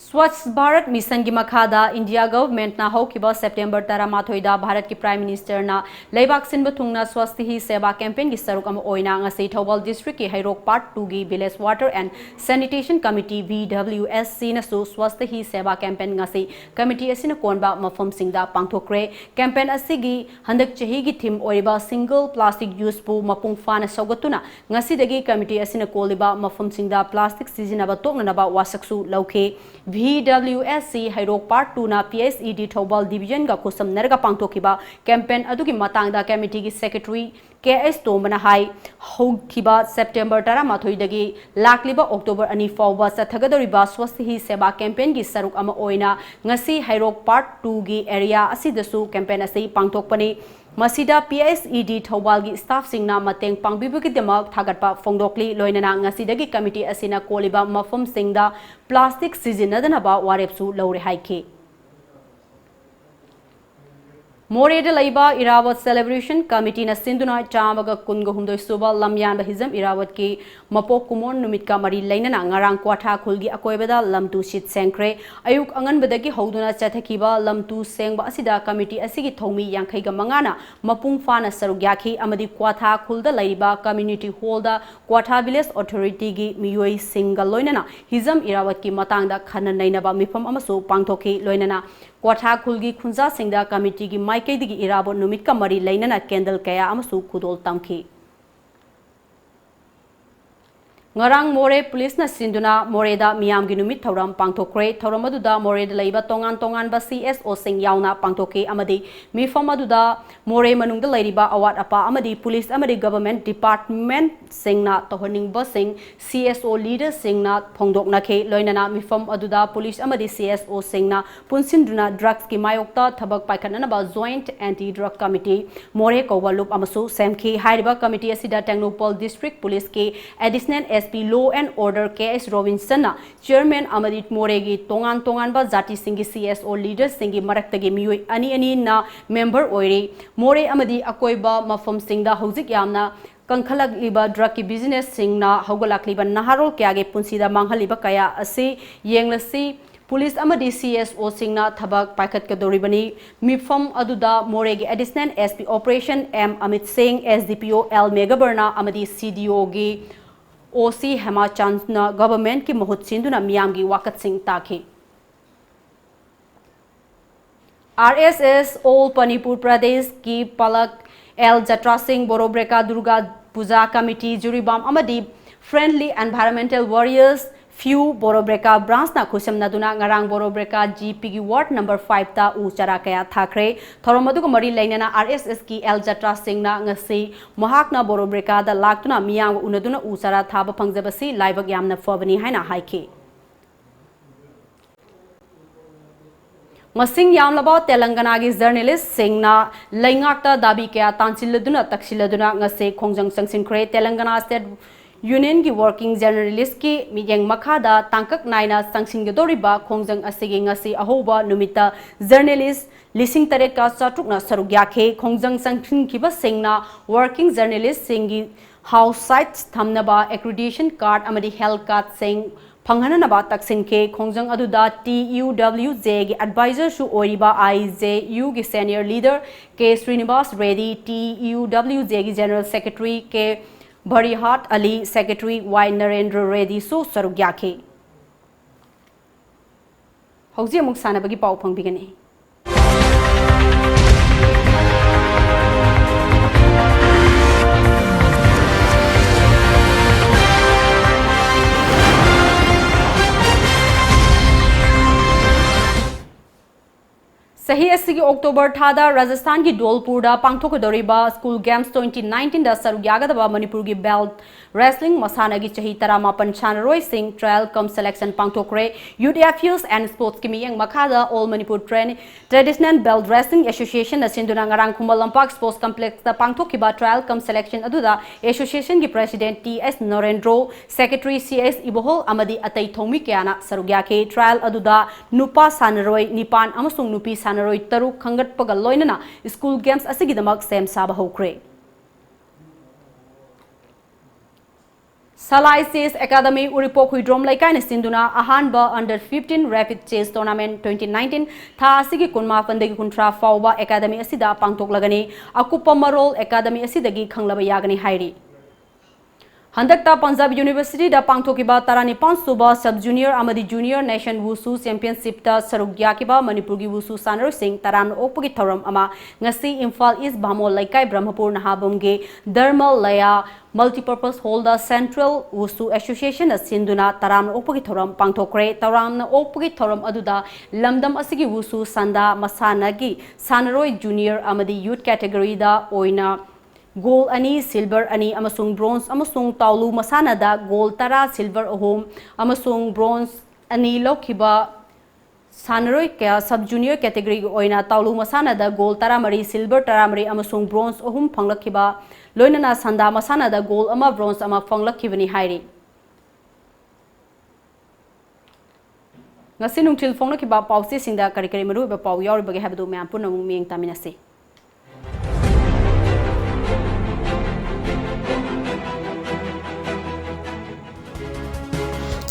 Swachh Bharat Mission ki makhada India government na hokiba September 13 da Bharat ki Prime Minister na leibak sinba thungna swasthi hi seva campaign gi saruk am oina ngasi Thoubal district ki Hairok part 2 gi village water and sanitation committee VWSC na su swasthi hi seva campaign ngasi committee asina konba mafam singda pangthokre campaign asigi handak chahi gi theme oiba single plastic use pu mapung fana saugatuna ngasi dagi committee asina koliba mafam singda plastic sizinaba tokna ba wasaksu lauke VWSC Hairok Part 2 na PSED Thoubal Division ga khusam narga pangthokiba campaign adugi matangda committee gi secretary KS Tomana hai hokiba September 13 dagi lakliba October 2 fawba sathagadoriba swasthi hi seba campaign gi saruk ama oina ngasi Hairok Part 2 gi area asidasu campaign asai pangthokpani Masida PSED Thoubal gi staff singna mateng pangbibagi demak thagatpa fongdokli loinana ngasidagi committee asina koliba mafam singda plastic sizinadana ba warepsu lawre haike Moreda Laiba Irawat Celebration Committee na Sinduna Chamaga Kunga Humdoi Suba Lamyan Bahizam Irawat ki Mapok Kumon Numit ka Mari Lainana Ngarang Kwatha Khulgi Akoibada Lamtu Shit Sengkre Ayuk Angan Badagi Hoduna Chathakiba Lamtu Sengba Asida Committee Asigi Thomi Yankaiga Mangana Mapung Fana Sarugyaki Amadi Kwatha Khulda Laiba Community Holda Kwatha Village Authority gi Miyoi Singa Loinana Hizam Irawat ki Matangda Khana Nainaba Mifam Amasu Pangthoki Loinana Kwatha Khulgi Khunza Singda Committee gi Maikaidigi Irabo Numit ka Mari Lainana Kendal Kaya Amasu Kudol Tamki Ngarang More Police na sinduna Moreda miyam gi numit thoram pangthokre thoram aduda Moreda leiba tongan ba CSO sing yauna pangthoke amadi mifam aduda More manungda leiriba awat apa amadi police amadi government department singna tohoning ba sing CSO leader singna phongdokna khe loinana mifam aduda police amadi CSO singna punsinduna drugs ki mayokta thabak paikhanana ba joint anti drug committee More kowalup amasu semki hairiba committee asida Technopol district police ke additional SP Law and Order KS Robinson Chairman Amadit Moregi tongan ba Zati Singi CSO leaders Singi Maraktagi Miyoi ani na member Oiri More Amadi Akoiba Mafam Singda Hozik Yamna Kankhalag liba drug ki business singna Hogolak liba Naharol Kyage Punsida Manghaliba Kaya Asi Yenglasi Police amadi CSO singna thabak paikat kadoribani mifam aduda Moregi additional SP Operation M Amit Singh SDPO L Megabarna amadi CDO gi OC Hema Chansna government ki mahut sinduna miyam gi wakat sing takhi RSS All Manipur Pradesh ki Palak L Jatra Singh Borobreka Durga Puja Committee Juribam amadi Friendly Environmental Warriors Few Borobreka branch na khusam naduna ngarang Borobreka GP ki ward number 5 ta u chara kaya thakre thoromadu ko mari lainana RSS ki El Jatra Singh na ngasi mahakna Borobreka da laktuna miyang unaduna u chara thaba phangjabasi laibak yamna fobani haina haike Masing yamlaba Telangana gi journalist singna laingakta dabi kaya tansiladuna taksiladuna ngase khongjang sangsinkre Telangana state Union ki working journalist ki miyeng makhada tangkak naina sangsing gedoriba khongjang asigi ngasi ahoba numita journalist lising taret ka chatrukna sarugya khe khongjang sangsing ki ba singna working journalist singi house sites thamnaba accreditation card amadi health card sing phanghanana ba taksin ke khongjang aduda TUWJ gi advisor su oriba IJU gi senior leader K Srinivas Reddy TUWJ gi general secretary K Bharihat Ali Secretary Y Narendra Reddy so sarugyakhe Hauji amuk sanabagi pau phangbigani Sahi asigi October thada Rajasthan ki Dholpur da pangthokadoriba School Games 2019 da sarugyagadaba Manipur gi belt wrestling masana gi chahi taramapan chanaroi sing trial cum selection pangthokre Youth Affairs and Sports ki miyang makhada All Manipur Traditional Belt Wrestling Association na sinduna ngarang Khumbal Lampak Sports Complex da pangthokiba trial cum selection aduda association gi president TS Narendro secretary CS Ibohol amadi atai thomi kyana sarugyake trial aduda nupa sanaroi nipan amasung nupi Sanaroi Taru Khangat Pagal Loinana School Games Asigidamak Sem Saba Hokre. Salai Chess Academy Uripok Huidrom Laikai Sinduna Ahanba Under 15 Rapid Chess Tournament 2019 Tha Asigi Kunma Pandagi Kuntra Fauba Academy Asida Pangtok Lagani Akupa Marol Academy Asidagi Khanglaba Yagani Hairi. Handakta Punjab University da pangthokiba Taranipan Suba Sub Junior Amadi Junior Nation Wushu Championship da sarugyakiba Manipur gi Wushu Sanaroi Singh Taran Okpagi Thoram ama ngasi Imphal East Bhamol Laikai Brahmapur Nahabum ge Dharmal Laya Multipurpose Hall da Central Wushu Association da Sinduna Taran Okpagi Thoram pangthokre Taran Okpagi Thoram aduda Lamdam asigi Wushu Sanda Masanagi Sanaroi Junior Amadi Youth category da oina Gold ani, silver ani, amasung bronze, amasung taulu masana da gold tara, silver ahom, amasung bronze ani lokiba sanaroi kaya sub junior category oina taulu masana da gold tara mari, silver tara mari, amasung bronze ahom panglakiba loinana sanda masana da gold ama bronze ama panglakibani hairi. Ngasi nungtil panglakiba pausi singda kari maru ba pau yauri bagi habdu me ampun namung miyeng taminasi.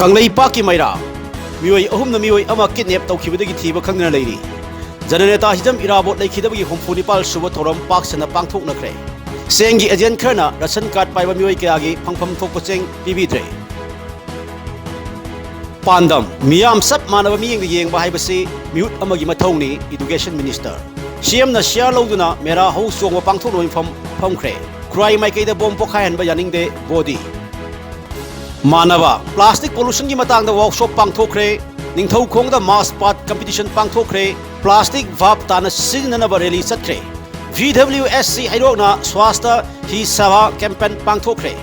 Kanglai Paki Maira, Mui Ohum Mui Ama kidnap Tokibudi Tiba Kangana Lady. Janeta Hidam Irabot like Hidabi Home Funipal Subatorum Parks and a Pangtok Nakre. Sengi Ajan Kerna, Rasan Kat by Mui Kagi, Pangpam Tokosing, Bibidre. Pandam, Miam Sap Manavami the Yang Bahibasi, Mute Amagimatoni, Education Minister. Siam Nasia Loduna, Mera Ho Song Pangtok from Pongkre. Cry Mike the Bomb Pokai and Bayaning de Body. मानवा plastic pollution की Matang workshop पांथोखरे Ningthoukhong मास part competition पांथोखरे plastic वाप ताना सिजनब rally चतरे VWSC हाइरोना स्वास्थ्य ही सेवा campaign पांथोखरे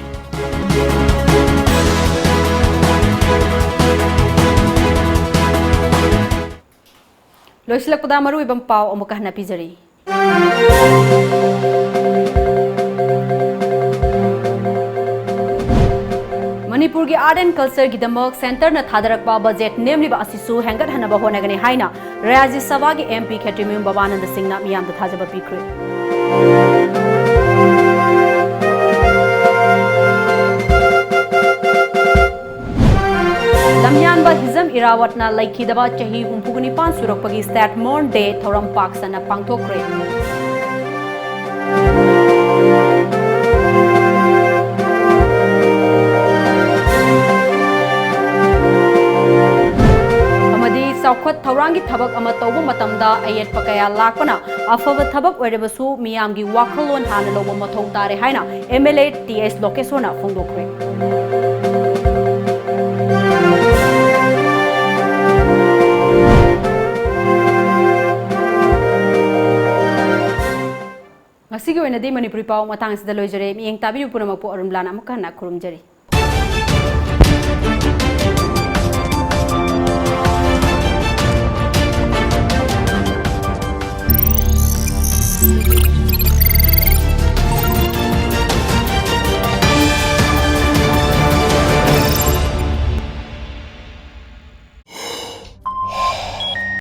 लोइसलकपदा मरुइबम पाव अमुक हना पिजरी मणिपुर की art and culture की दमक सेंटर न थादरकपा बजेट नेमलिबा असिसु हेंगत हनबा होनगने हाइना राज्य सभा की MP खेट्रिम्युम बाबानंद सिंह ना मियाम थाजब पीख्रे लमयानबा हिजम इरावतना लैखिदबा चही 49 सुरकपगी स्टेट मोर्न डे थौरम पाक्सना पांगथोखरे चौखत थौरांगी थबक अमा तौबो मतमदा अयेत पकया लाकपना अफब थबक ओइरेबसु मियामगी वाखलोन हाना लोबो मथौ तारे हाइना MLA TS लोकेशोना फोंदोखरे ngasi gi oina de manipuri paw matang sida loijare mi eng tabi punamak po arumlana amukana khurumjari